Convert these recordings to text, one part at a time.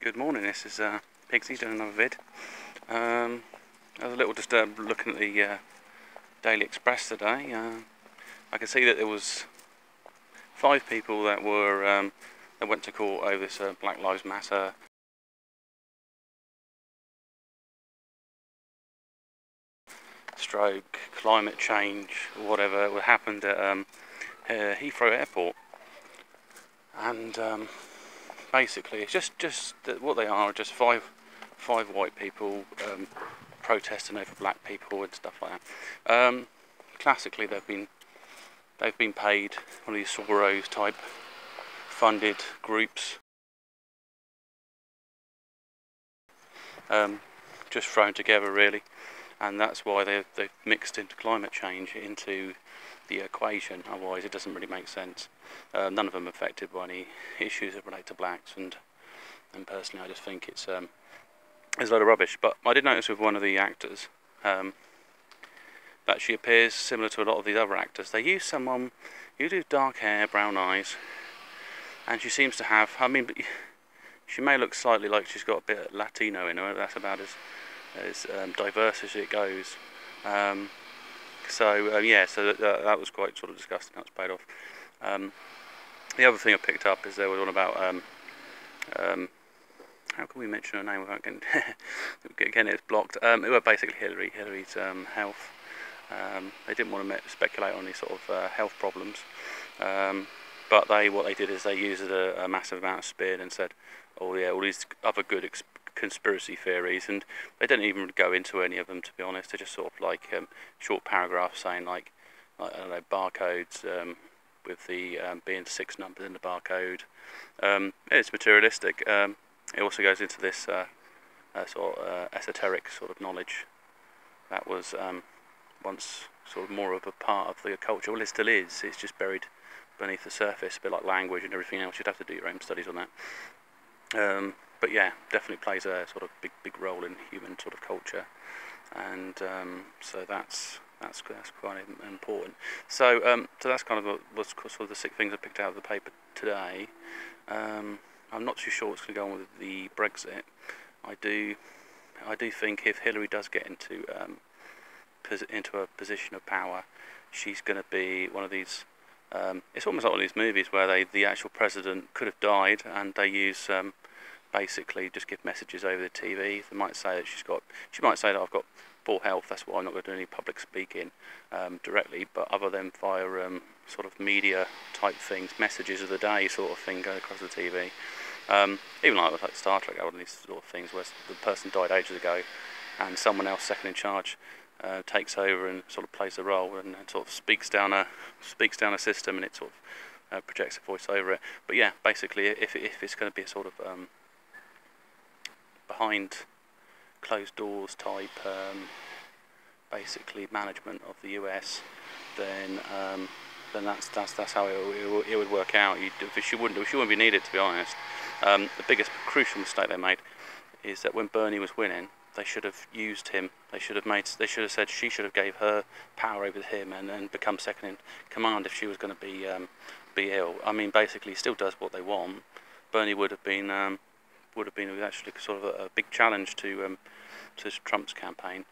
Good morning, this is Pigsy doing another vid. I was a little disturbed looking at the Daily Express today. I could see that there was 5 people that were that went to court over this Black Lives Matter stroke climate change, whatever happened at Heathrow Airport. And basically it's just what they are just five white people protesting over black people and stuff like that. Classically they've been paid, one of these Soros type funded groups, just thrown together really, and that's why they've mixed into climate change into the equation. Otherwise it doesn't really make sense. None of them are affected by any issues that relate to blacks, and personally I just think it's a load of rubbish. But I did notice with one of the actors that she appears similar to a lot of these other actors. They use someone who do dark hair, brown eyes, and she seems to have, but she may look slightly like she's got a bit of Latino in her. That's about as diverse as it goes. So that was quite sort of disgusting. That was paid off. The other thing I picked up is there was one about how can we mention her name without getting it blocked? It was basically Hillary's health. They didn't want to speculate on any sort of health problems, but what they did is they used a massive amount of spin and said, oh yeah, all these other good conspiracy theories, and they didn't even go into any of them, to be honest. They just sort of like short paragraphs saying like I don't know, barcodes with the being 6 numbers in the barcode. It's materialistic. It also goes into this sort of esoteric sort of knowledge that was once sort of more of a part of the culture. Well, it still is. It's just buried beneath the surface, a bit like language and everything else. You'd have to do your own studies on that. But yeah, definitely plays a sort of big role in human sort of culture, and so that's quite important. So that's kind of what's sort of the 6 things I picked out of the paper today. I'm not too sure what's going to go on with the Brexit. I do think if Hillary does get into a position of power, she's going to be one of these. It's almost like one of these movies where the actual president could have died, and they use basically just give messages over the TV. They might say that she might say that I've got poor health, that's why I'm not going to do any public speaking directly, but other than via sort of media type things, messages of the day sort of thing going across the TV. Even like Star Trek, one of these sort of things where the person died ages ago and someone else second in charge takes over and sort of plays the role and sort of speaks down a system, and it sort of projects a voice over it. But yeah, basically if it's going to be a sort of behind closed doors type basically management of the US, then that's how it would work out. She wouldn't be needed, to be honest. The biggest crucial mistake they made is that when Bernie was winning, they should have used him. They should have said she should have gave her power over him and become second in command if she was going to be ill. Basically, he still does what they want. Bernie would have been actually sort of a big challenge to Trump's campaign.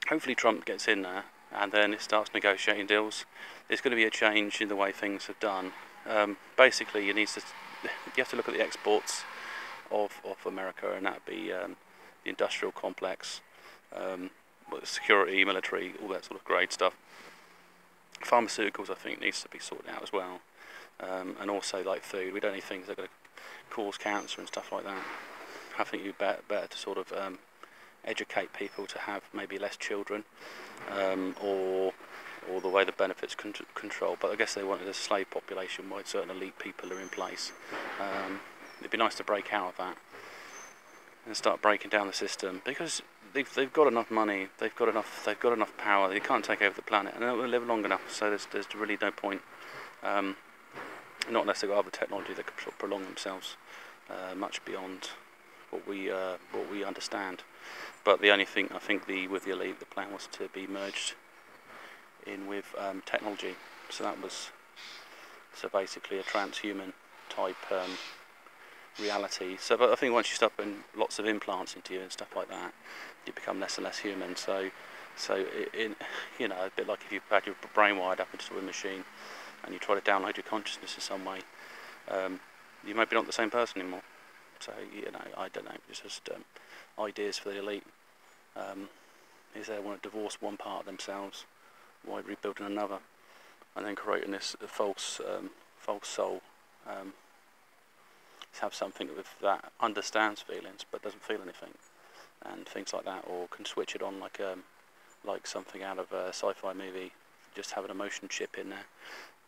Hopefully Trump gets in there and then it starts negotiating deals. There's going to be a change in the way things are done. Basically you have to look at the exports of America, and that'd be the industrial complex, security, military, all that sort of great stuff. Pharmaceuticals I think needs to be sorted out as well, and also like food. We don't need things that are going to cause cancer and stuff like that. I think you'd better to sort of educate people to have maybe less children, or the way the benefits control. But I guess they wanted a slave population where certain elite people are in place. It'd be nice to break out of that and start breaking down the system, because they've got enough money, they've got enough power. They can't take over the planet, and they'll live long enough. So there's really no point. Not unless they've got other technology that could prolong themselves much beyond what we understand. But the only thing I think with the elite, the plan was to be merged in with technology. So basically a transhuman type reality. So, but I think once you start putting lots of implants into you and stuff like that, you become less and less human. So you know, a bit like if you had your brain wired up into a machine and you try to download your consciousness in some way, you maybe not the same person anymore. So, you know, I don't know, it's just ideas for the elite. Is they want to divorce one part of themselves while rebuilding another, and then creating this false soul. Have something that understands feelings but doesn't feel anything, and things like that, or can switch it on like something out of a sci-fi movie. Just have an emotion chip in there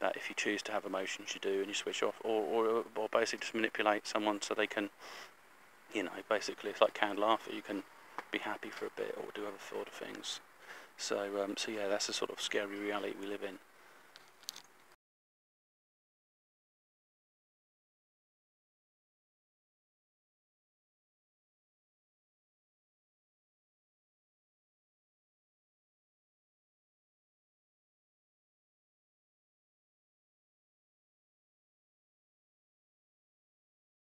that if you choose to have emotions you do, and you switch off, or basically just manipulate someone so they can, you know, basically it's like canned laughter. You can be happy for a bit or do other sort of things. So yeah, that's the sort of scary reality we live in.